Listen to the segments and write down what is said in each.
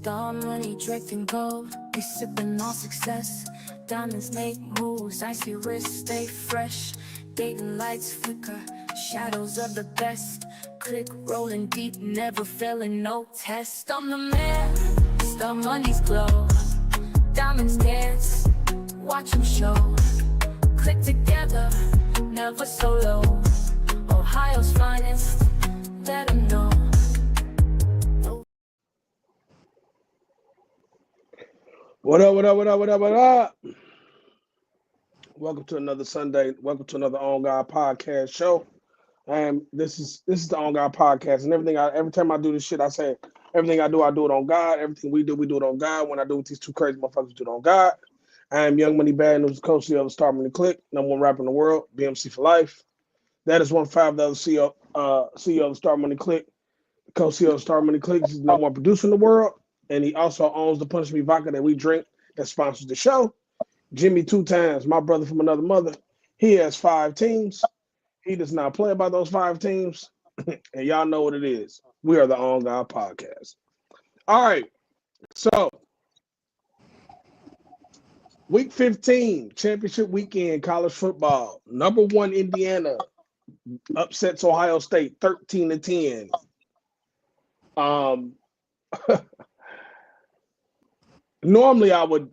Star money draped in gold, we sippin' on success. Diamonds make moves, icy wrists stay fresh. Dating lights flicker, shadows of the best. Click rolling deep, never failing, no test. I'm the man, star money's glow. Diamonds dance, watch them show. Click together, never solo. Ohio's finest, let them know. What up, what up, what up, what up, what up? Welcome to another Sunday. Welcome to another On God podcast show. And this is the On God podcast. And every time I do this shit, I say everything I do it on God. Everything we do it on God. When I do it with these two crazy motherfuckers, we do it on God. I am Young Money Bad News, co-CEO of the Star Money Click, number one rapper in the world, BMC for life. That is 1-5, the other CEO of the Star Money Click, co-CEO of Star Money Click. He's the number one producer in the world. And he also owns the Punch Me Vodka that we drink that sponsors the show. Jimmy 2 times, my brother from another mother. He has 5 teams. He does not play about those 5 teams. And y'all know what it is. We are the On God Podcast. All right. So, week 15, championship weekend, college football. Number 1, Indiana upsets Ohio State 13-10. Normally I would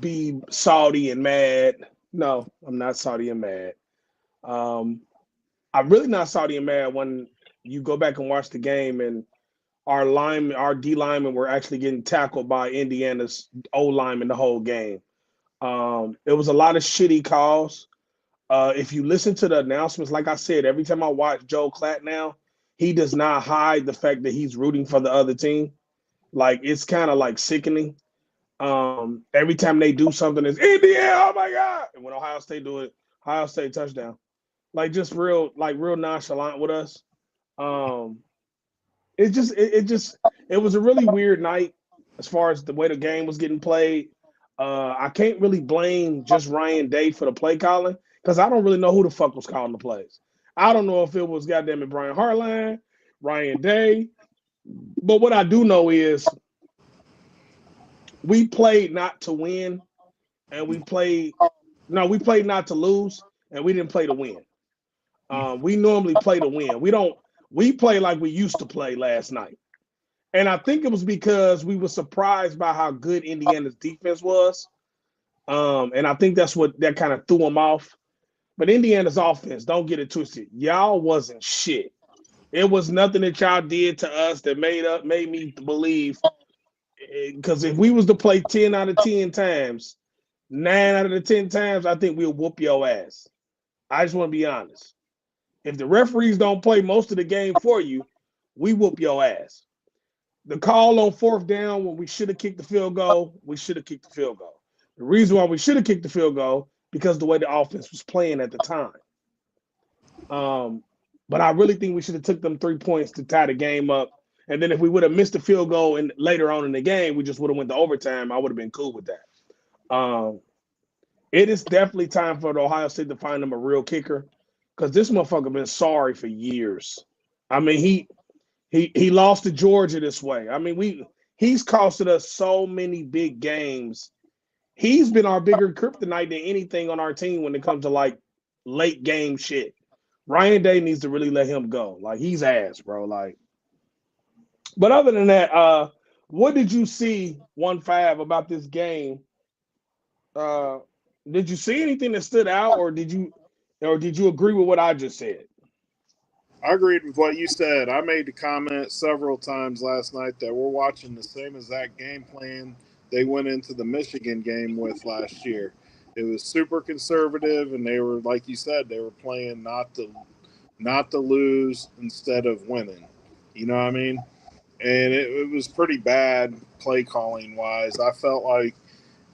be salty and mad. No, I'm not salty and mad. I'm really not salty and mad when you go back and watch the game and our D linemen were actually getting tackled by Indiana's O lineman the whole game. It was a lot of shitty calls. If you listen to the announcements, like I said, every time I watch Joe Klatt now, he does not hide the fact that he's rooting for the other team. Like, it's kind of like sickening. Every time they do something, it's Indiana, oh my God. And when Ohio State do it, Ohio State touchdown. Like, just real nonchalant with us. It was a really weird night as far as the way the game was getting played. I can't really blame just Ryan Day for the play calling because I don't really know who the fuck was calling the plays. I don't know if it was goddamn it Brian Hartline, Ryan Day, but what I do know is we played not to win, and we played not to lose, and we didn't play to win. We normally play to win. We play like we used to play last night. And I think it was because we were surprised by how good Indiana's defense was. And I think that's what that kind of threw them off. But Indiana's offense, don't get it twisted. Y'all wasn't shit. It was nothing that y'all did to us that made me believe. Because if we was to play 10 out of 10 times, 9 out of the 10 times, I think we'll whoop your ass. I just want to be honest. If the referees don't play most of the game for you, we whoop your ass. The call on 4th down when we should have kicked the field goal, we should have kicked the field goal. The reason why we should have kicked the field goal, because the way the offense was playing at the time. But I really think we should have took them 3 points to tie the game up. And then if we would have missed the field goal and later on in the game, we just would have went to overtime. I would have been cool with that. It is definitely time for the Ohio State to find them a real kicker because this motherfucker been sorry for years. I mean, he lost to Georgia this way. I mean, he's costed us so many big games. He's been our bigger kryptonite than anything on our team when it comes to like late game shit. Ryan Day needs to really let him go. Like, he's ass, bro. Like, but other than that, what did you see 1-5 about this game? Did you see anything that stood out, or did you agree with what I just said? I agreed with what you said. I made the comment several times last night that we're watching the same exact game plan they went into the Michigan game with last year. It was super conservative, and they were, like you said, they were playing not to lose instead of winning. You know what I mean? And it was pretty bad play calling wise. I felt like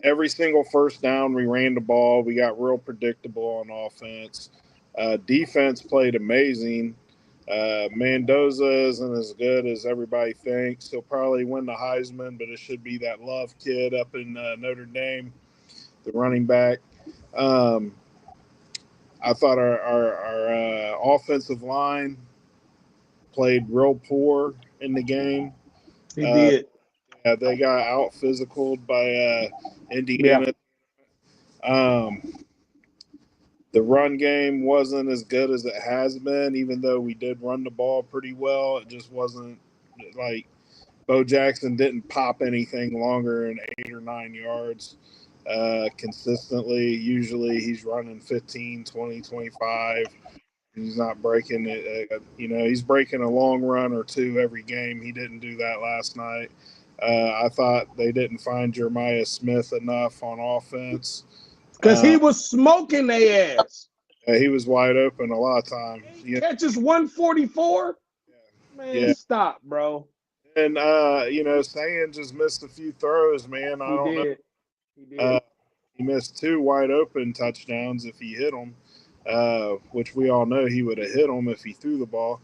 every single first down we ran the ball. We got real predictable on offense. Defense played amazing. Mendoza isn't as good as everybody thinks. He'll probably win the Heisman, but it should be that Love kid up in Notre Dame, the running back. I thought our offensive line played real poor in the game. He did. They got out physicaled by Yeah. Indiana. Um, the run game wasn't as good as it has been, even though we did run the ball pretty well. It just wasn't like Bo Jackson didn't pop anything longer than 8 or 9 yards consistently. Usually he's running 15, 20, 25. He's not breaking it. He's breaking a long run or two every game. He didn't do that last night. I thought they didn't find Jeremiah Smith enough on offense. Because he was smoking their ass. He was wide open a lot of times. Catches 144? Man, stop, bro. And, Sayan just missed a few throws, man. I don't know. He did. He missed 2 wide open touchdowns if he hit them, which we all know he would have hit them if he threw the ball.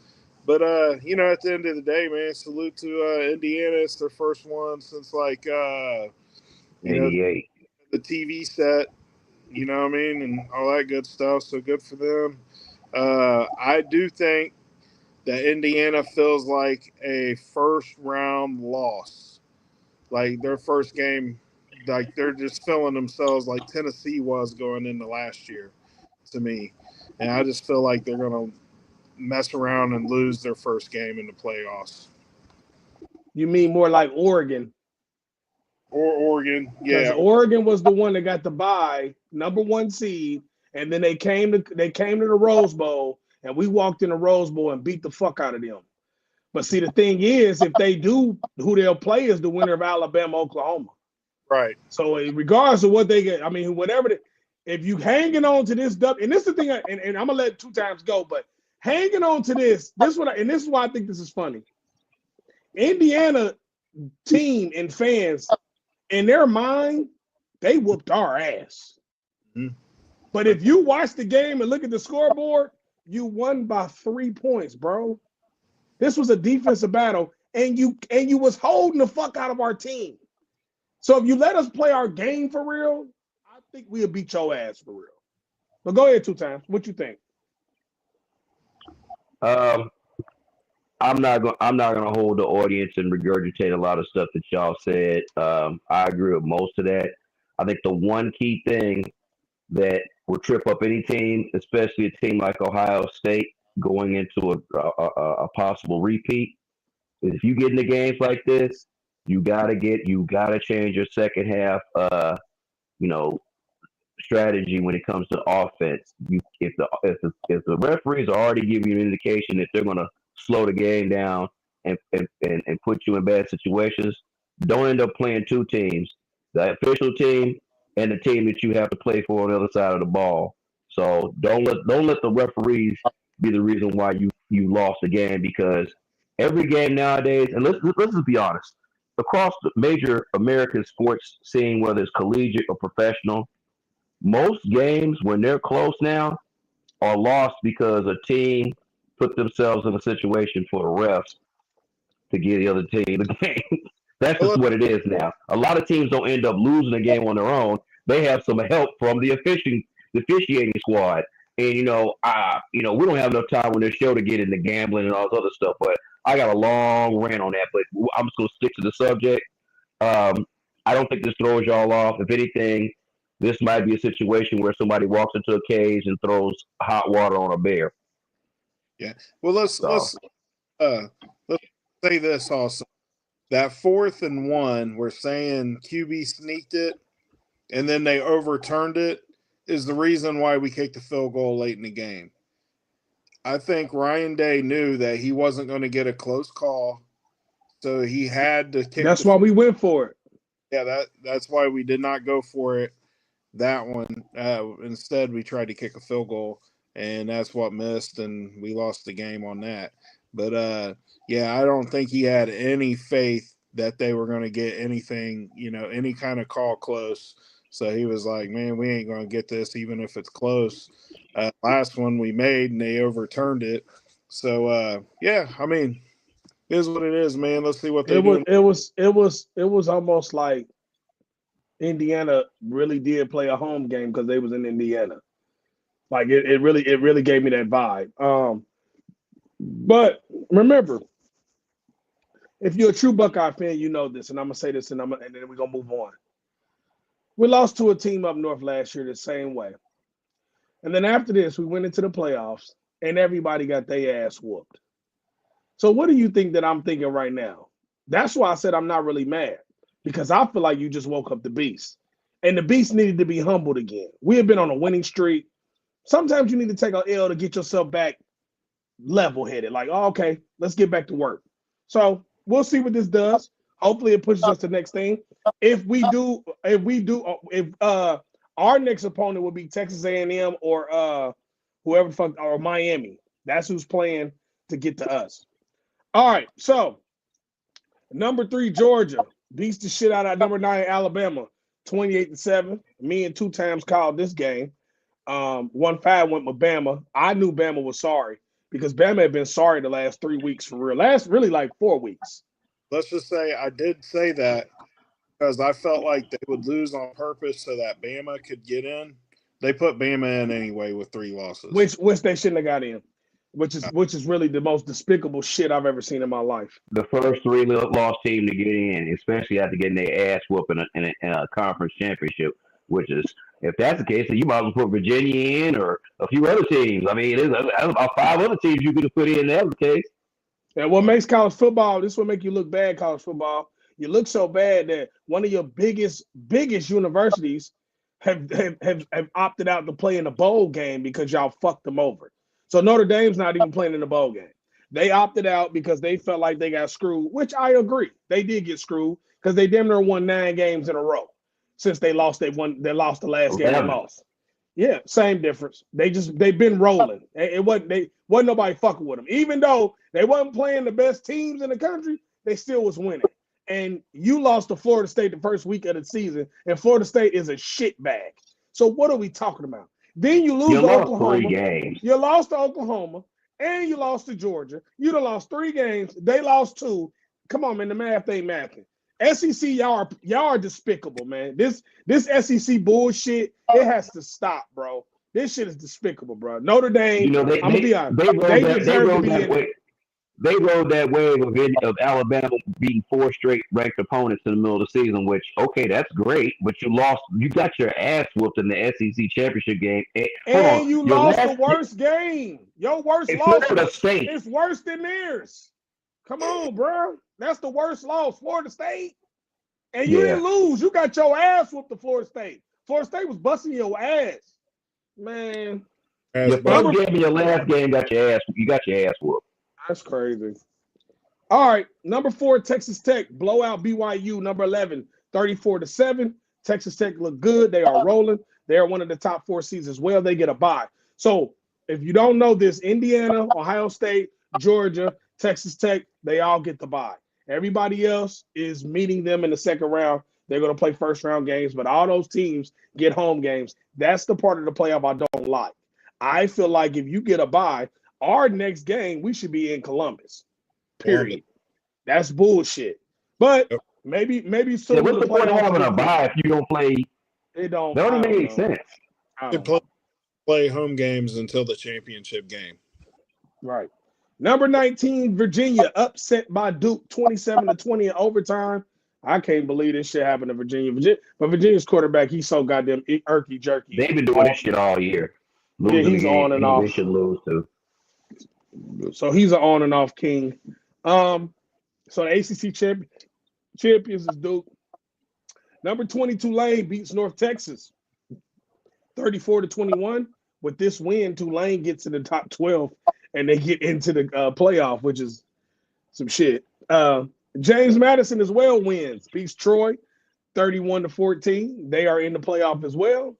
But, at the end of the day, man, salute to Indiana. It's their first one since, 88. The TV set, you know what I mean, and all that good stuff. So good for them. I do think that Indiana feels like a first-round loss. Like, their first game, like, they're just feeling themselves like Tennessee was going into last year to me. And I just feel like they're going to mess around and lose their first game in the playoffs. You mean more like Oregon? Or Oregon, yeah. Because Oregon was the one that got the bye, number 1 seed, and then they came to the Rose Bowl, and we walked in the Rose Bowl and beat the fuck out of them. But see, the thing is, if they do, who they'll play is the winner of Alabama, Oklahoma. Right. So regardless of what they get, I mean, if you hanging on to this dub, and this is the thing, and I'm gonna let 2 times go, but hanging on to this is why I think this is funny. Indiana team and fans, in their mind, they whooped our ass. Mm-hmm. But if you watch the game and look at the scoreboard, you won by 3 points, bro. This was a defensive battle, and you was holding the fuck out of our team. So if you let us play our game for real, I think we'll beat your ass for real. But go ahead 2 times. What you think? I'm not gonna hold the audience and regurgitate a lot of stuff that y'all said. I agree with most of that. I think the one key thing that will trip up any team, especially a team like Ohio State, going into a possible repeat, is if you get into games like this, you gotta change your second half, strategy when it comes to offense. If the referees are already giving you an indication that they're gonna slow the game down and put you in bad situations, don't end up playing 2 teams, the official team and the team that you have to play for on the other side of the ball. So don't let the referees be the reason why you lost the game, because every game nowadays, and let's just be honest, across the major American sports scene, whether it's collegiate or professional, most games when they're close now are lost because a team put themselves in a situation for the refs to give the other team the game. That's just what it is now. A lot of teams don't end up losing a game on their own. They have some help from the officiating squad. And we don't have enough time on this show to get into gambling and all this other stuff. But I got a long rant on that. But I'm just gonna stick to the subject. I don't think this throws y'all off. If anything, this might be a situation where somebody walks into a cage and throws hot water on a bear. Yeah. Well, let's say this also. That 4th and 1, we're saying QB sneaked it, and then they overturned it, is the reason why we kicked the field goal late in the game. I think Ryan Day knew that he wasn't going to get a close call, so he had to kick. That's why we went for it. Yeah, that's why we did not go for it. That one. Instead, we tried to kick a field goal, and that's what missed, and we lost the game on that. But I don't think he had any faith that they were going to get anything, any kind of call close. So he was like, man, we ain't going to get this even if it's close. Last one we made, and they overturned it. So, I mean, it is what it is, man. Let's see what they do. It was almost like Indiana really did play a home game because they was in Indiana. Like it really gave me that vibe. But remember, if you're a true Buckeye fan, you know this, and I'm gonna say this, and then we're gonna move on. We lost to a team up north last year the same way, and then after this, we went into the playoffs, and everybody got their ass whooped. So what do you think that I'm thinking right now? That's why I said I'm not really mad, because I feel like you just woke up the beast, and the beast needed to be humbled again. We have been on a winning streak. Sometimes you need to take an L to get yourself back level-headed. Like, oh, okay, let's get back to work. So we'll see what this does. Hopefully, it pushes us to the next thing. If our next opponent will be Texas A&M or whoever the fuck, or Miami. That's who's playing to get to us. All right, so number 3 Georgia beats the shit out of number 9 Alabama, 28-7. Me and 2 times called this game. 1-5 went with Bama. I knew Bama was sorry because Bama had been sorry the last 3 weeks for real. Really like 4 weeks. Let's just say I did say that because I felt like they would lose on purpose so that Bama could get in. They put Bama in anyway with 3 losses. Which they shouldn't have got in. Which is really the most despicable shit I've ever seen in my life. The first 3 lost team to get in, especially after getting their ass whooped in a conference championship, which is, if that's the case, then you might as well put Virginia in or a few other teams. I mean, there's about 5 other teams you could have put in that was the case. And what makes college football, this will make you look bad, college football. You look so bad that one of your biggest universities have opted out to play in a bowl game because y'all fucked them over. So Notre Dame's not even playing in the bowl game. They opted out because they felt like they got screwed, which I agree. They did get screwed because they damn near won 9 games in a row since they lost. They lost the last game they lost. Yeah, same difference. They've been rolling. It wasn't nobody fucking with them. Even though they wasn't playing the best teams in the country, they still was winning. And you lost to Florida State the first week of the season, and Florida State is a shit bag. So what are we talking about? Then you lose to Oklahoma. 3 games. You lost to Oklahoma, and you lost to Georgia. You'd have lost 3 games. They lost 2. Come on, man. The math ain't mathing. SEC, y'all are despicable, man. This SEC bullshit, it has to stop, bro. This shit is despicable, bro. Notre Dame, I'm gonna be honest. They deserve to be in it. They rode that wave of Alabama beating 4 straight ranked opponents in the middle of the season, which, okay, that's great, but you got your ass whooped in the SEC championship game. And you lost the worst game. Your worst loss State. It's worse than theirs. Come on, bro. That's the worst loss, Florida State. And you didn't lose. You got your ass whooped to Florida State. Florida State was busting your ass. Man. Your first game and your last game you got your ass whooped. That's crazy. All right, number 4, Texas Tech blowout BYU. Number 11, 34-7. Texas Tech look good. They are rolling. They are one of the top 4 seeds as well. They get a bye. So if you don't know this, Indiana, Ohio State, Georgia, Texas Tech, they all get the bye. Everybody else is meeting them in the second round. They're going to play first round games, but all those teams get home games. That's the part of the playoff I don't like. I feel like if you get a bye, our next game, we should be in Columbus. Period. That's bullshit. But maybe so. Yeah, what's the point of having a bye if you don't play? It don't. That don't make sense. They play home games until the championship game. Right. Number 19, Virginia upset by Duke 27-20 in overtime. I can't believe this shit happened to Virginia. But Virginia's quarterback, he's so goddamn irky jerky. They've been doing this shit all year. He's on and off. They should lose too. So he's an on and off king. So the ACC champions is Duke. Number 20, Tulane beats North Texas 34-21. With this win, Tulane gets in the top 12 and they get into the playoff, which is some shit. James Madison as well wins, beats Troy 31-14. They are in the playoff as well.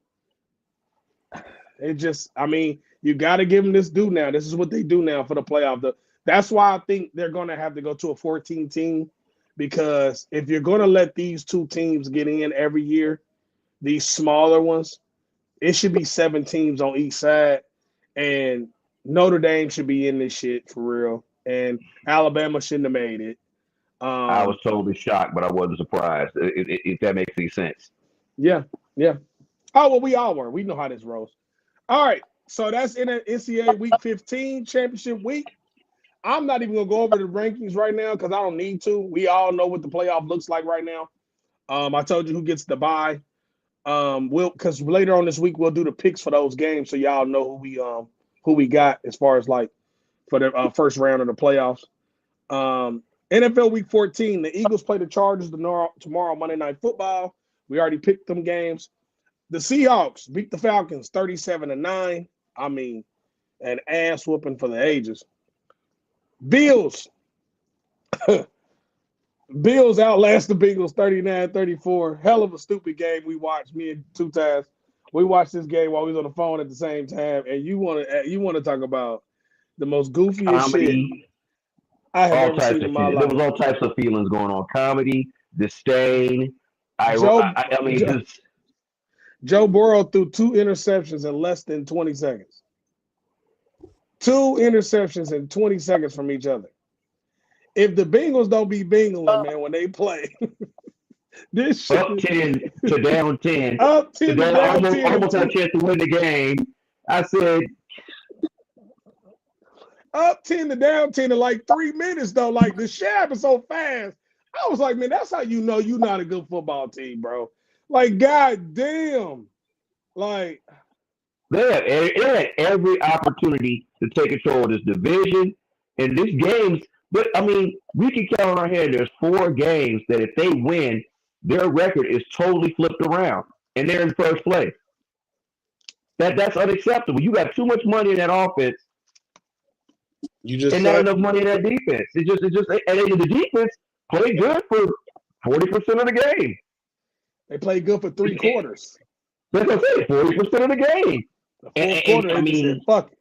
You got to give them this due now. This is what they do now for the playoff. That's why I think they're going to have to go to a 14 team, because if you're going to let these 2 teams get in every year, these smaller ones, it should be 7 teams on each side, and Notre Dame should be in this shit for real, and Alabama shouldn't have made it. I was totally shocked, but I wasn't surprised, if that makes any sense. Yeah. Oh, well, we all were. We know how this rolls. All right, so that's in NCAA Week 15 championship week. I'm not even gonna go over the rankings right now because I don't need to. We all know what the playoff looks like right now. I told you who gets the bye. Because later on this week we'll do the picks for those games, so y'all know who we got as far as like for the first round of the playoffs. NFL Week 14, the Eagles play the Chargers tomorrow Monday Night Football. We already picked them games. The Seahawks beat the Falcons 37-9. I mean, an ass whooping for the ages. Bills outlast the Bengals 39-34. Hell of a stupid game we watched, me and two times. We watched this game while we was on the phone at the same time, and you want to talk about the most goofiest shit I have all ever types seen of in my shit. life. There was all types of feelings going on. Comedy, disdain. Joe Burrow threw 2 interceptions in less than 20 seconds. 2 interceptions in 20 seconds from each other. If the Bengals don't be Bengals, man, when they play, this shit up 10 to down 10. Up 10 to down 10. Almost had a chance to win the game. I said, up 10 to down 10 in like 3 minutes, though. Like, the shit happened so fast. I was like, man, that's how you know you're not a good football team, bro. Like, god damn. Like, they had every opportunity to take control of this division and this games. But, I mean, we can count on our hand. There's 4 games that if they win, their record is totally flipped around, and they're in first place. That's unacceptable. You got too much money in that offense, and not enough money in that defense. And the defense played good for 40% of the game. They played good for 3 quarters. That's what I said, 40% of the game. The 4th quarter, I mean, said, fuck it.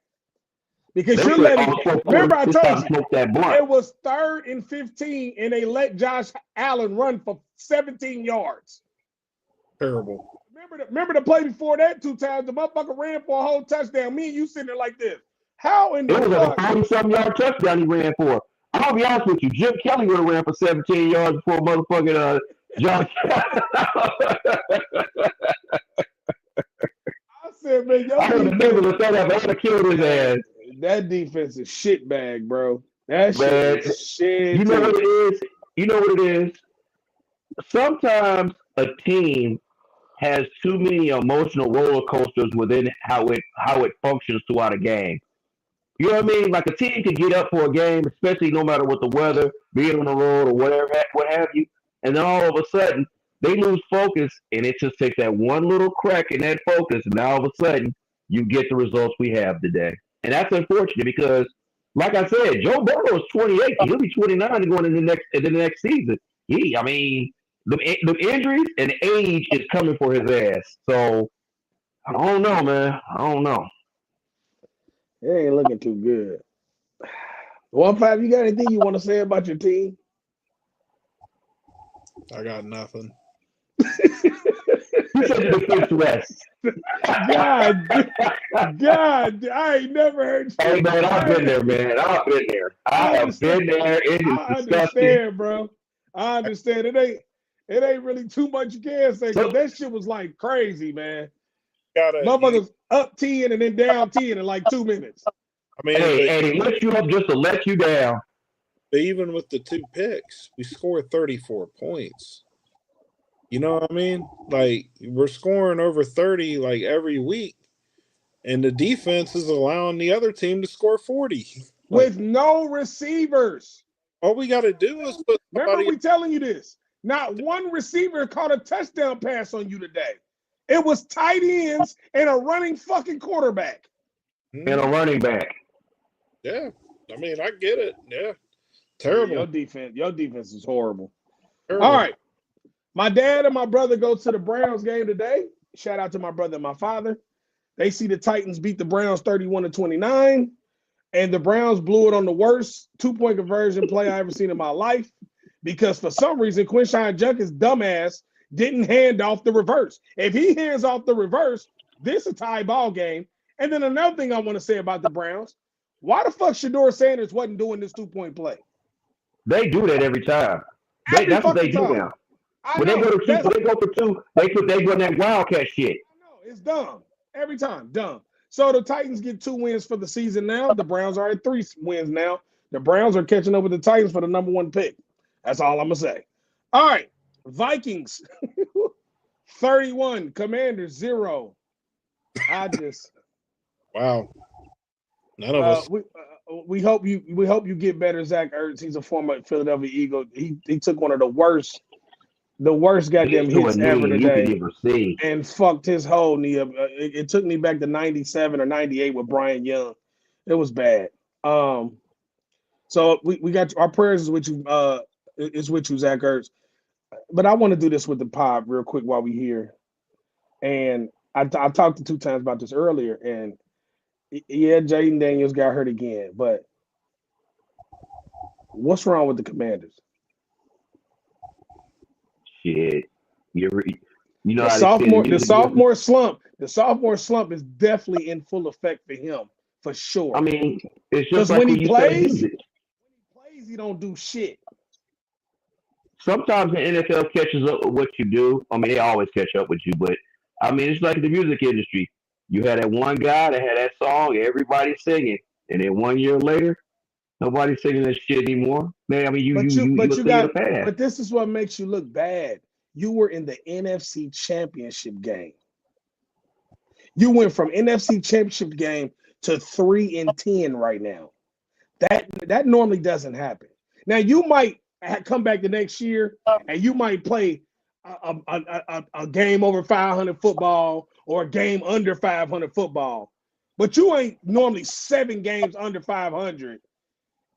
Because you're letting. Remember, I told you it was 3rd and 15, and they let Josh Allen run for 17 yards. Terrible. Remember the play before that 2 times. The motherfucker ran for a whole touchdown. Me and you sitting there like this. How in the fuck? It was like a 40-something yard touchdown he ran for. I'll be honest with you. Jim Kelly would have ran for 17 yards before motherfucking Josh. I said, man, I don't remember the thing I've killed his ass. That defense is shitbag, bro. That shit is shit. You know what it is? You know what it is? Sometimes a team has too many emotional roller coasters within how it functions throughout a game. You know what I mean? Like a team can get up for a game, especially no matter what the weather, be it on the road or whatever, what have you, and then all of a sudden they lose focus, and it just takes that one little crack in that focus, and now all of a sudden you get the results we have today. And that's unfortunate because, like I said, Joe Burrow is 28. He'll be 29 going into the next season. The injuries and age is coming for his ass. So I don't know, man. I don't know. It ain't looking too good. 1-5, you got anything you want to say about your team? I got nothing. You said the defense rest. God, I ain't never heard you. Hey, man, I've been there, man. I've been there. I have been there. It is I disgusting. understand, bro. I understand. It ain't really too much you can say because that shit was like crazy, man. Motherfuckers up 10 and then down 10 in like 2 minutes. I mean, hey, he lifts you up just to let you down. But even with the 2 picks, we scored 34 points. You know what I mean? Like, we're scoring over 30 like every week, and the defense is allowing the other team to score 40 with no receivers. All we got to do is put. Remember, we telling you this. Not one receiver caught a touchdown pass on you today. It was tight ends and a running fucking quarterback. And a running back. Yeah, I mean, I get it. Yeah, terrible. Your defense is horrible. Terrible. All right. My dad and my brother go to the Browns game today. Shout out to my brother and my father. They see the Titans beat the Browns 31-29, and the Browns blew it on the worst 2-point conversion play I ever seen in my life because for some reason Quinshon Judkins' dumbass didn't hand off the reverse. If he hands off the reverse, this is a tie ball game. And then another thing I want to say about the Browns, why the fuck Shedeur Sanders wasn't doing this 2-point play? They do that every time. That's what they do now. When they go for two, they go in that wildcat shit. No, it's dumb. Every time, dumb. So the Titans get 2 wins for the season now. The Browns are at 3 wins now. The Browns are catching up with the Titans for the number 1 pick. That's all I'm gonna say. All right, Vikings 31, Commanders 0. I just Wow. None of us. we hope you get better, Zach Ertz. He's a former Philadelphia Eagle. He took one of the worst goddamn To a hits ever knee you could today ever see. and fucked his whole knee up. It took me back to 97 or 98 with Brian Young. It was bad. So we got our prayers is with you, Zach Ertz. But I want to do this with the pod real quick while we here. And I talked to 2 times about this earlier, and yeah, Jaden Daniels got hurt again. But what's wrong with the Commanders? Shit. You know The how they say sophomore slump is definitely in full effect for him, for sure. I mean, it's because just like when when he you plays, say he don't do shit. sometimes the NFL catches up with what you do. I mean, they always catch up with you, but I mean, it's like the music industry. You had that one guy that had that song, everybody singing, and then 1 year later, nobody's singing that shit anymore. Man, I mean, you but this is what makes you look bad. You were in the NFC Championship game. You went from NFC Championship game to 3-10 right now. That normally doesn't happen. Now you might come back the next year and you might play a game over 500 football or a game under 500 football, but you ain't normally 7 games under 500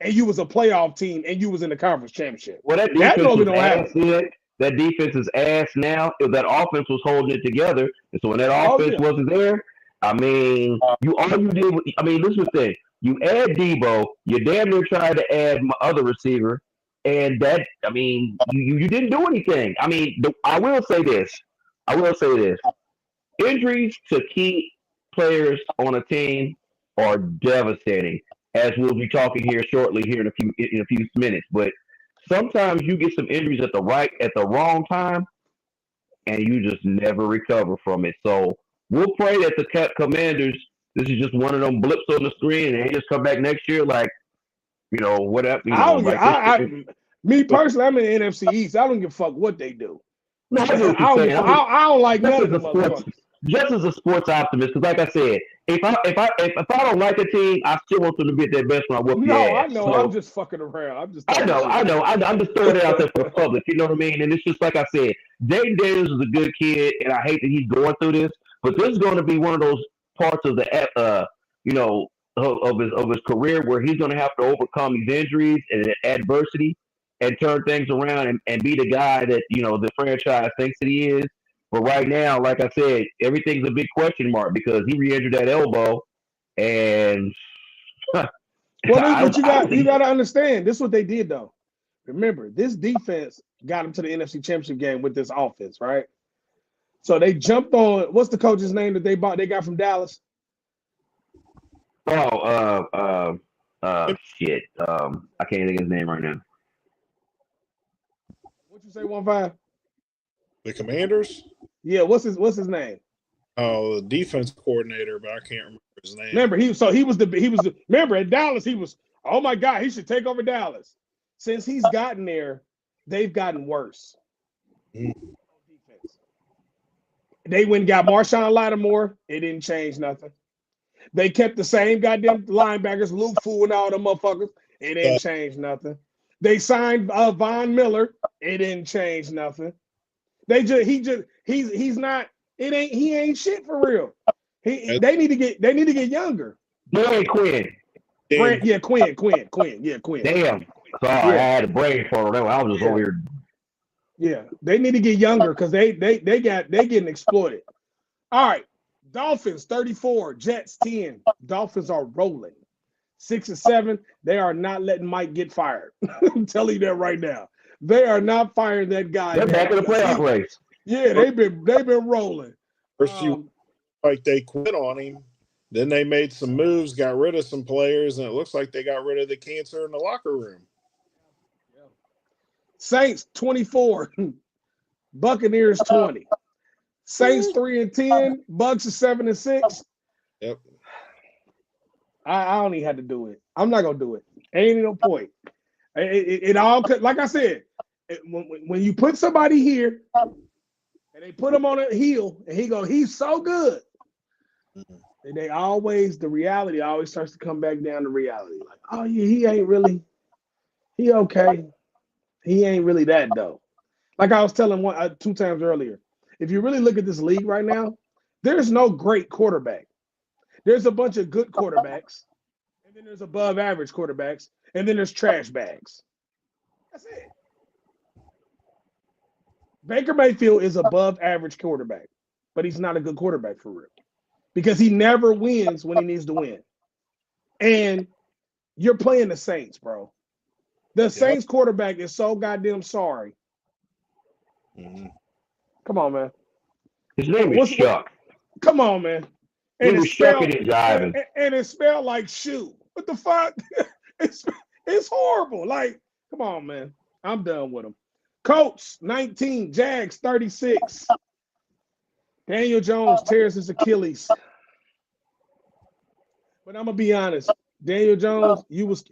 and you was a playoff team and you was in the conference championship. Well, that normally don't happen. That defense is ass now. If that offense was holding it together, and so when that offense wasn't there, I mean, this is the thing. You add Debo, you damn near tried to add my other receiver, and that, I mean, you didn't do anything. I mean, I will say this. Injuries to key players on a team are devastating, as we'll be talking here shortly here in a few minutes. But sometimes you get some injuries at the wrong time, and you just never recover from it. So we'll pray that the Commanders, this is just one of them blips on the screen, and they just come back next year like, whatever. Me personally, I'm in the NFC East. I don't give a fuck what they do. No, I don't like none of them motherfuckers. Just as a sports optimist, because like I said, if I don't like a team, I still want them to get their best when I whoop your ass. I know. So, I'm just fucking around. I know. I'm just throwing it out there for the public. You know what I mean? And it's just like I said, Jaden Daniels is a good kid, and I hate that he's going through this. But this is going to be one of those parts of the of his career where he's going to have to overcome these injuries and adversity and turn things around and be the guy that the franchise thinks that he is. But right now, like I said, everything's a big question mark because he re-injured that elbow, and but you got to understand this is what they did though. Remember, this defense got them to the NFC Championship game with this offense, right? So they jumped on what's the coach's name that they got from Dallas? Shit. I can't think of his name right now. What'd you say, 1-5? The Commanders? Yeah, what's his name? Oh, the defense coordinator, but I can't remember his name. Remember, remember at Dallas, he was, oh my God, he should take over Dallas. Since he's gotten there, they've gotten worse. Mm-hmm. They went and got Marshawn Lattimore. It didn't change nothing. They kept the same goddamn linebackers, Luke Fu and all them motherfuckers. It didn't change nothing. They signed Von Miller. It didn't change nothing. He ain't shit for real. They need to get younger. Quinn. Quinn. Yeah, Quinn. Damn. Sorry, I had a brain for them. I was just over here. Yeah, they need to get younger because they getting exploited. All right, Dolphins 34, Jets 10. Dolphins are rolling 6-7. They are not letting Mike get fired. I'm telling you that right now. They are not firing that guy. They're back in the playoff race. Yeah, they've been rolling. First like they quit on him. Then they made some moves, got rid of some players, and it looks like they got rid of the cancer in the locker room. Saints 24, Buccaneers 20. Saints 3-10, Bucks are 7-6. Yep. I don't even have to do it. I'm not gonna do it. Ain't no point. It all like I said, when you put somebody here and they put him on a heel and he's so good. And the reality always starts to come back down to reality. Like, oh yeah, he okay. He ain't really that though. Like I was telling 2 times earlier, if you really look at this league right now, there's no great quarterback. There's a bunch of good quarterbacks, and then there's above average quarterbacks, and then there's trash bags. That's it. Baker Mayfield is above average quarterback, but he's not a good quarterback for real because he never wins when he needs to win. And you're playing the Saints, bro. The Saints quarterback is so goddamn sorry. Mm-hmm. Come on, man. His name is Chuck. Come on, man. And it's spelled, and it's spelled like shoe. What the fuck? It's horrible. Like, come on, man. I'm done with him. Colts 19, Jags 36. Daniel Jones tears his Achilles. But I'm gonna be honest, Daniel Jones, you was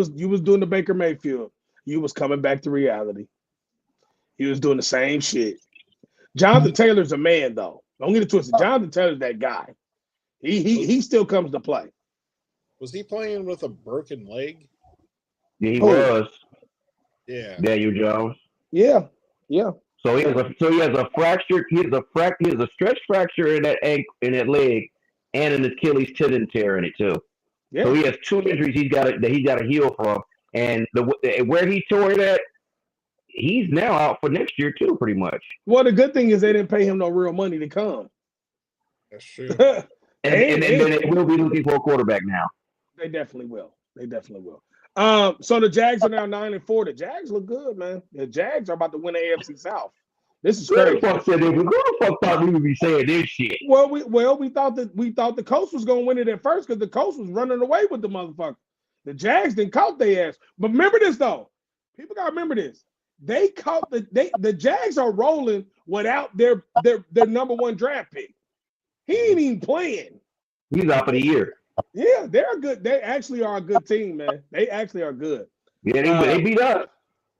doing the Baker Mayfield. You was coming back to reality. He was doing the same shit. Jonathan Taylor's a man, though. Don't get it twisted. Jonathan Taylor's that guy. He still comes to play. Was he playing with a broken leg? Yeah, he was. Yeah. Daniel Jones. Yeah. So he has a fracture. He has a stretch fracture in that leg, and an Achilles tendon tear in it too. Yeah. So he has 2 injuries he's got to heal from, and where he tore it at, he's now out for next year too, pretty much. Well, the good thing is they didn't pay him no real money to come. That's true. and they will be looking for a quarterback now. They definitely will. So the Jags are now 9-4. The Jags look good, man. The Jags are about to win the AFC South. This is crazy. Who the fuck thought we would be saying this shit? Well, we thought the Colts was gonna win it at first because the Colts was running away with the motherfucker. The Jags didn't caught their ass. But remember this though. People gotta remember this. They caught the Jags are rolling without their number 1 draft pick. He ain't even playing. He's out for the year. Yeah, they're good. They actually are a good team, man. They actually are good. Yeah, they beat us.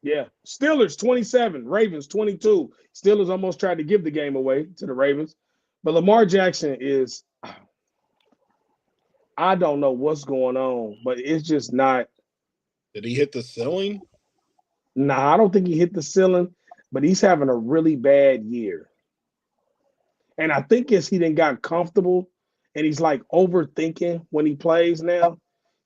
Yeah. Steelers 27, Ravens 22. Steelers almost tried to give the game away to the Ravens. But Lamar Jackson is, I don't know what's going on, but it's just not. Did he hit the ceiling? Nah, I don't think he hit the ceiling, but he's having a really bad year. And I think he done got comfortable and he's like overthinking when he plays now.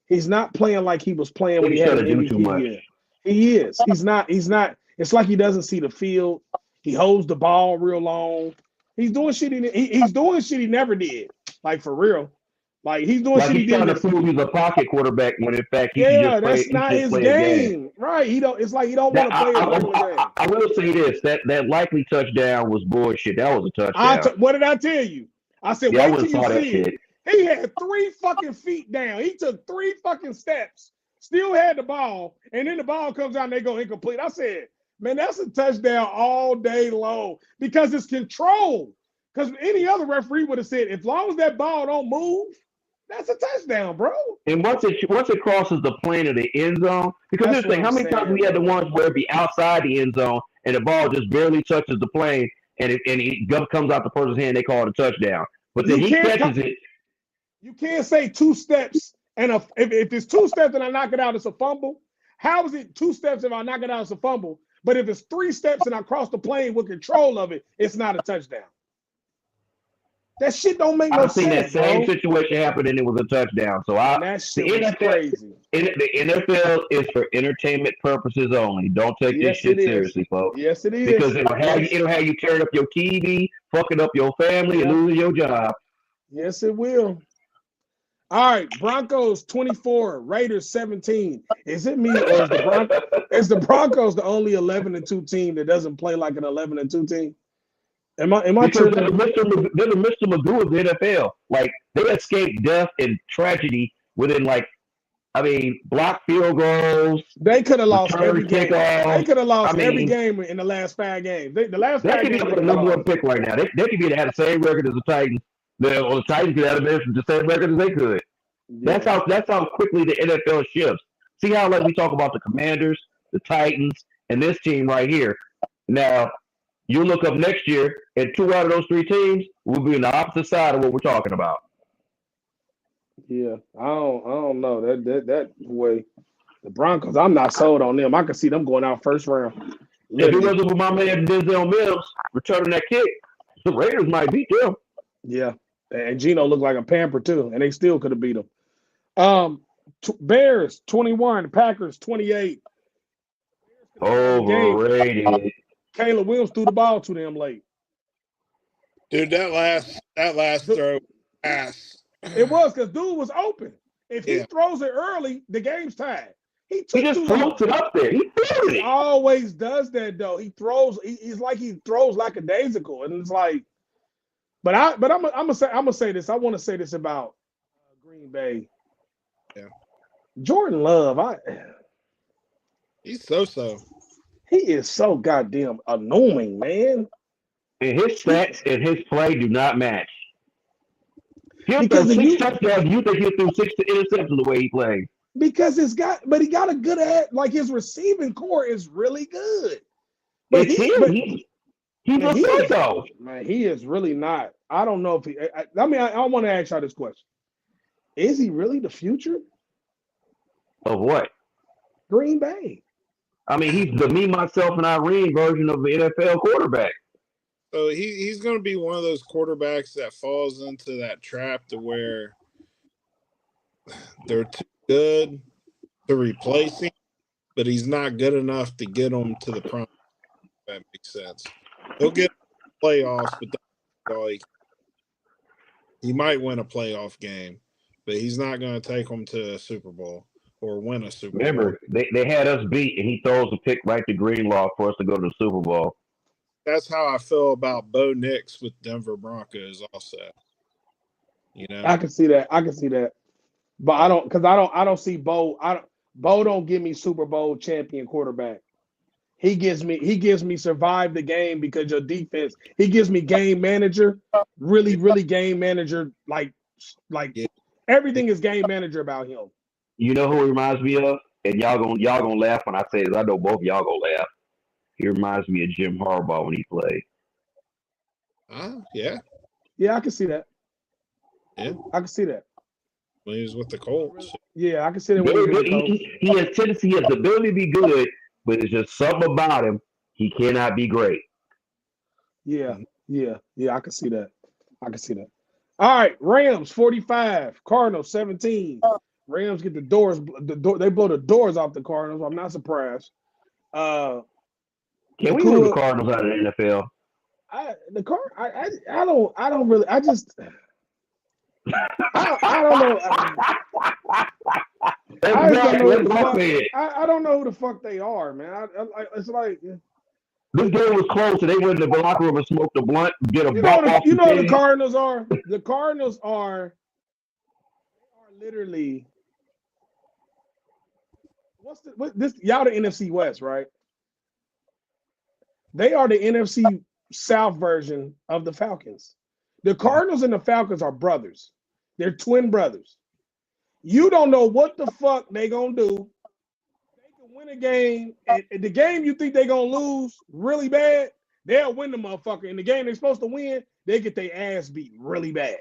He's not playing like he was playing when he had an MVP year. He is. He's not. It's like he doesn't see the field. He holds the ball real long. He's doing shit. He's doing shit he never did. Like for real. Like he's doing shit he didn't. He's trying to prove he's a pocket quarterback when in fact that's not his game. Right? It's like he don't want to play a game. I will say this: that likely touchdown was bullshit. That was a touchdown. What did I tell you? I said, wait till you see it. He had 3 fucking feet down. He took 3 fucking steps. Still had the ball, and then the ball comes out and they go incomplete. I said, man, that's a touchdown all day long because it's controlled. Because any other referee would have said, as long as that ball don't move, that's a touchdown, bro. And once it crosses the plane of the end zone, because this thing, how many times we had the ones where it be outside the end zone and the ball just barely touches the plane and it comes out the person's hand, they call it a touchdown. But then he catches it. You can't say 2 steps. And if it's 2 steps and I knock it out, it's a fumble. How is it 2 steps if I knock it out, it's a fumble? But if it's 3 steps and I cross the plane with control of it, it's not a touchdown. That shit don't make no sense. I've seen that same situation happen and it was a touchdown. So that shit was crazy. The NFL is for entertainment purposes only. Don't take this shit seriously, folks. Yes, it is. Because it'll have you tearing up your TV, fucking up your family, and losing your job. Yes, it will. All right, Broncos 24, Raiders 17. Is it me or is the Broncos the only 11-2 team that doesn't play like an 11-2 team? Am I because they're the Mr. Magoo of the NFL. Like they escaped death and tragedy within block field goals. They could have lost every game. They could have lost every game in the last 5 games. The last 5 games. They could be the number 1 pick right now. They could be have the same record as the Titans. Or the Titans could have the same record as they could. Yeah. That's how quickly the NFL shifts. See how like we talk about the Commanders, the Titans, and this team right here. Now, you look up next year, and 2 out of those 3 teams will be on the opposite side of what we're talking about. Yeah, I don't know that way. The Broncos, I'm not sold on them. I can see them going out first round. If it Literally. wasn't for my man Denzel Mills returning that kick, the Raiders might beat them. Yeah, and Geno looked like a pamper too, and they still could have beat them. Bears 21, Packers 28. Overrated. Caleb Williams threw the ball to them late. Dude, that last throw pass. It was because dude was open. If he Yeah. throws it early, the game's tied. He just floats it up there. He threw He it. always does that though. He throws. He's like he throws lackadaisical, and it's like. But I'm gonna say this. I want to say this about Green Bay. Yeah. Jordan Love, He's so. he is so goddamn annoying, man. And his stats and his play do not match. He'll Because throw if 6 you- touchdowns. You think he'll throw 6 interceptions the way he plays. Because he got a good like his receiving core is really good. But It's he, him. but, He's man, a psycho. man, he is really not. I don't know if he. I want to ask y'all this question: is he really the future? Of what? Green Bay. I mean, he's the me, myself, and Irene version of the NFL quarterback. So he's going to be one of those quarterbacks that falls into that trap to where they're too good to replace him, but he's not good enough to get him to the prime. If that makes sense. He'll get playoffs, but that's all he might win a playoff game, but he's not going to take them to a Super Bowl or win a Super Bowl. Remember, they had us beat, and he throws a pick right to Greenlaw for us to go to the Super Bowl. That's how I feel about Bo Nix with Denver Broncos also. You know, I can see that. But I don't see Bo. Bo don't give me Super Bowl champion quarterback. He gives me survive the game because your defense. He gives me game manager, really game manager. Like Yeah. everything is game manager about him. You know who he reminds me of? And y'all gonna laugh when I say this. I know both of y'all gonna laugh. He reminds me of Jim Harbaugh when he played. yeah, Yeah, I can see that. Yeah. I can see that. when he was with the Colts. Yeah, I can see that. Very when good. he was coach. He has tendency, he has the ability to be good, but it's just something about him. He cannot be great. Yeah, I can see that. All right, Rams 45, Cardinals 17. Rams get the doors. They blow the doors off the Cardinals. I'm not surprised. Can we move the Cardinals out of the NFL? I don't really. I don't know. I don't know who the fuck they are, man. It's like this game was close, and they went in the locker room and smoked a blunt, get a bump off you the know team. the Cardinals are. The Cardinals are literally. Y'all the NFC West, right? They are the NFC South version of the Falcons. The Cardinals and the Falcons are brothers. They're twin brothers. You don't know what the fuck they gonna do. They can win a game, and the game you think they gonna lose really bad, they'll win the motherfucker. In the game they're supposed to win, they get their ass beat really bad.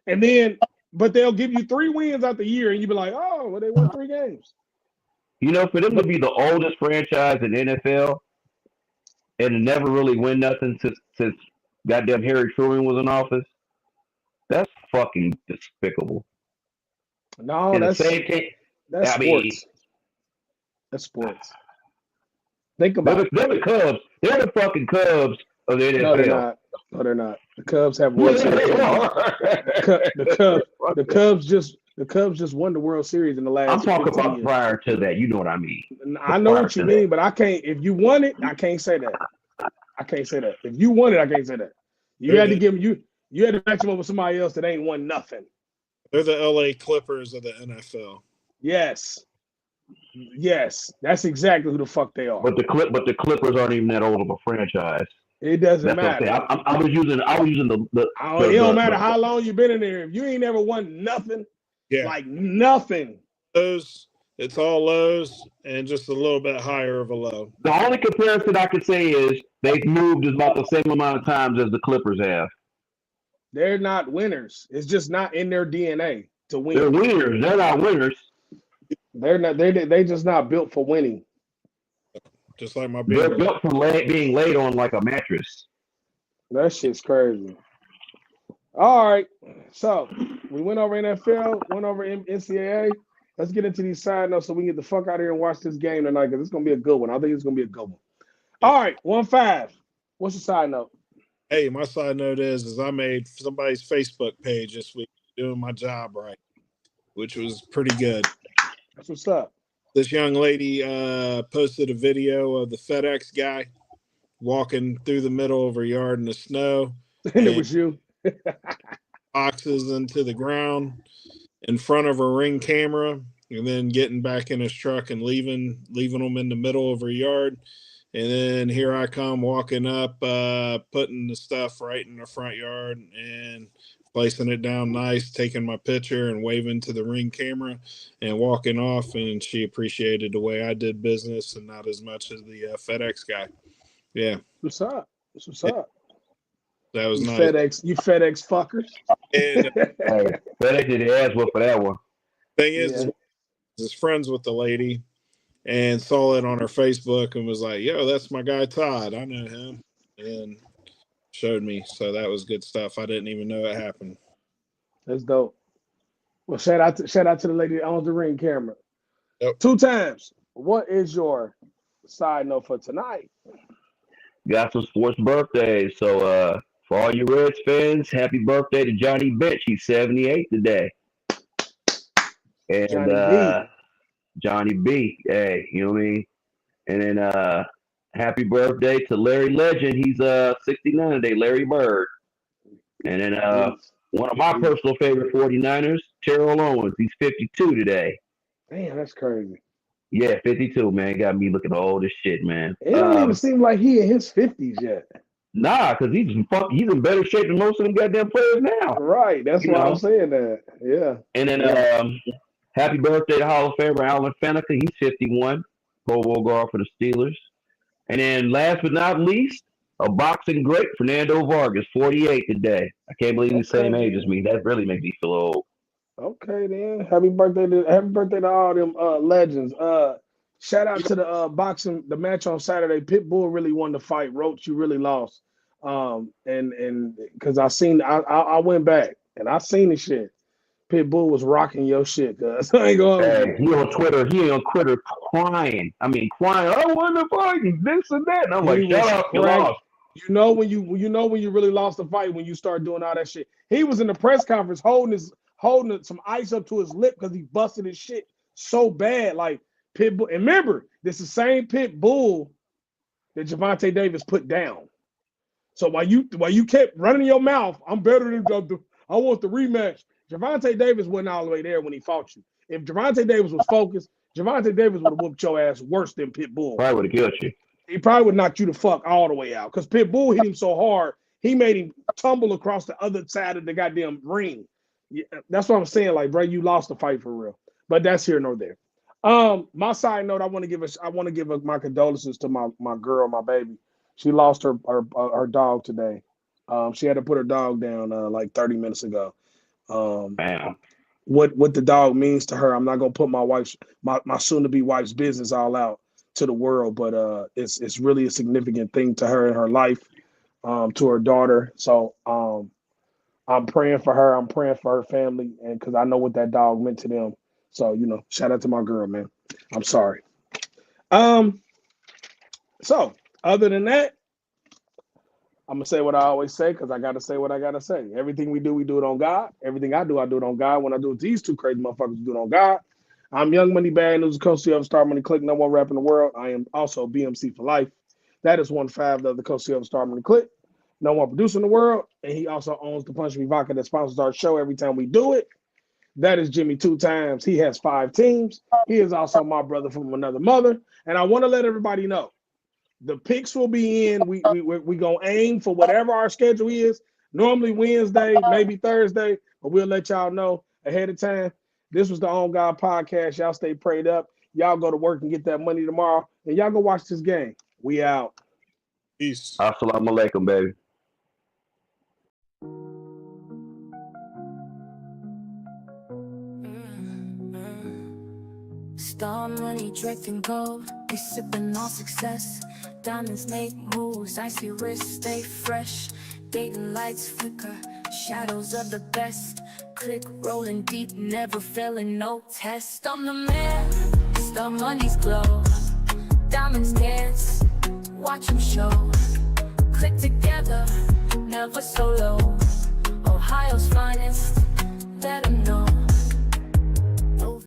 And then, but they'll give you 3 wins out the year, and you be like, oh, well, they won 3 games. You know, for them to be the oldest franchise in the NFL and to never really win nothing since goddamn Harry Truman was in office, that's fucking despicable. No, And that's the same thing. that's I sports. mean, That's sports. Think about it. They're the Cubs. They're the fucking Cubs of the NFL. No, they're not. No, they're not. The Cubs have World Yes, Series. they are. The Cubs just won the World Series in the last. I'm talking 15 about years. prior to that. You know what I mean. I know prior what you to mean, that. but I can't. If you won it, I can't say that. I can't say that. If you won it, I can't say that. You had to give you had to match them up with somebody else that ain't won nothing. They're the LA Clippers of the NFL. Yes, that's exactly who the fuck they are. But the Clippers aren't even that old of a franchise. It doesn't That's what matter. I'm saying. I was using the It don't matter how long you been in there. If you ain't never won nothing, Yeah, like nothing. those It's all lows and just a little bit higher of a low. The only comparison I could say is they've moved about the same amount of times as the Clippers have. They're not winners. It's just not in their DNA to win. They're winners. They're not winners. They're not. They just not built for winning. Just like my They're Bengals. built for being laid on like a mattress. That shit's crazy. All right, so we went over NFL, went over NCAA. Let's get into these side notes so we can get the fuck out of here and watch this game tonight because it's gonna be a good one. I think it's gonna be a good one. All right, 1-5. What's the side note? Hey, my side note is I made somebody's Facebook page this week doing my job right, which was pretty good. That's what's up. This young lady posted a video of the FedEx guy walking through the middle of her yard in the snow. And it was you. Boxes into the ground in front of a Ring camera, and then getting back in his truck and leaving them in the middle of her yard. And then here I come walking up, putting the stuff right in the front yard and placing it down nice, taking my picture and waving to the Ring camera and walking off. And she appreciated the way I did business and not as much as the FedEx guy. Yeah. What's up? What's up? That was You nice. You FedEx fuckers. And Hey, FedEx did the ass whoop for that one. thing is, is friends with the lady and saw it on her Facebook and was like, yo, that's my guy Todd. I know him. And showed me. So that was good stuff. I didn't even know it happened. That's dope. Well, shout out to the lady that owns the Ring camera. Yep. 2 times. What is your side note for tonight? Got some sports birthdays. So for all you Reds fans, happy birthday to Johnny Bench. He's 78 today. And Johnny B. Hey, you know what I mean? And then happy birthday to Larry Legend. He's 69 today, Larry Bird. And then one of my personal favorite 49ers, Terrell Owens. He's 52 today. Damn, that's crazy. Yeah, 52, man. Got me looking old as shit, man. It don't even seem like he in his 50s yet. Nah, because he's in better shape than most of them goddamn players now. Right. That's why I'm saying that. Yeah. And then happy birthday to Hall of Famer Alan Faneca. He's 51, Pro Bowl guard for the Steelers. And then last but not least, a boxing great, Fernando Vargas, 48 today. I can't believe he's the same age as me. That really makes me feel old. Okay, then. Happy birthday to all them legends. Shout out to the boxing, the match on Saturday. Pitbull really won the fight. Roach, you really lost. And because I went back and I seen the shit. Pitbull was rocking your shit, cuz. I ain't going. Hey, he on Twitter crying. I mean, crying. I won the fight and this and that. And I'm like, shut up, you lost. You know when you really lost the fight when you start doing all that shit. He was in the press conference holding some ice up to his lip because he busted his shit so bad. Like Pitbull. And remember, this is the same Pitbull that Gervonta Davis put down. So while you kept running your mouth, I'm better than I want the rematch. Gervonta Davis wasn't all the way there when he fought you. If Gervonta Davis was focused, Gervonta Davis would have whooped your ass worse than Pitbull. Probably would have killed you. He probably would knock you the fuck all the way out because Pitbull hit him so hard, he made him tumble across the other side of the goddamn ring. Yeah, that's what I'm saying. Like, bro, you lost the fight for real. But that's here nor there. My side note, I want to give my condolences to my girl, my baby. She lost her dog today. She had to put her dog down like 30 minutes ago. What the dog means to her, I'm not gonna put my soon-to-be wife's business all out to the world, but it's really a significant thing to her in her life, to her daughter. So I'm praying for her. I'm praying for her family, and because I know what that dog meant to them. So shout out to my girl, man. I'm sorry. So other than that, I'm gonna say what I always say because I gotta say what I gotta say. Everything we do it on God. Everything I do it on God. When I do it, these two crazy motherfuckers do it on God. I'm Young Money Bad News, coach of Star Money Click, #1 rapper in the world. I am also BMC for life. That is 1-5 of the coach of Star Money Click, #1 producer in the world, and he also owns the Punch Me Vodka that sponsors our show every time we do it. That is Jimmy 2 times. He has 5 teams. He is also my brother from another mother, and I want to let everybody know. The picks will be in. We gonna aim for whatever our schedule is. Normally Wednesday, maybe Thursday, but we'll let y'all know ahead of time. This was the On God podcast. Y'all stay prayed up. Y'all go to work and get that money tomorrow. And y'all go watch this game. We out. Peace. Assalamu alaikum, baby. Star money draping gold, they sipping on success. Diamonds make moves, icy wrists stay fresh. Dating lights flicker, shadows of the best. Click rolling deep, never failing, no test. I'm the man, star money's glow. Diamonds dance, watch them show. Click together, never solo. Ohio's finest, let 'em know.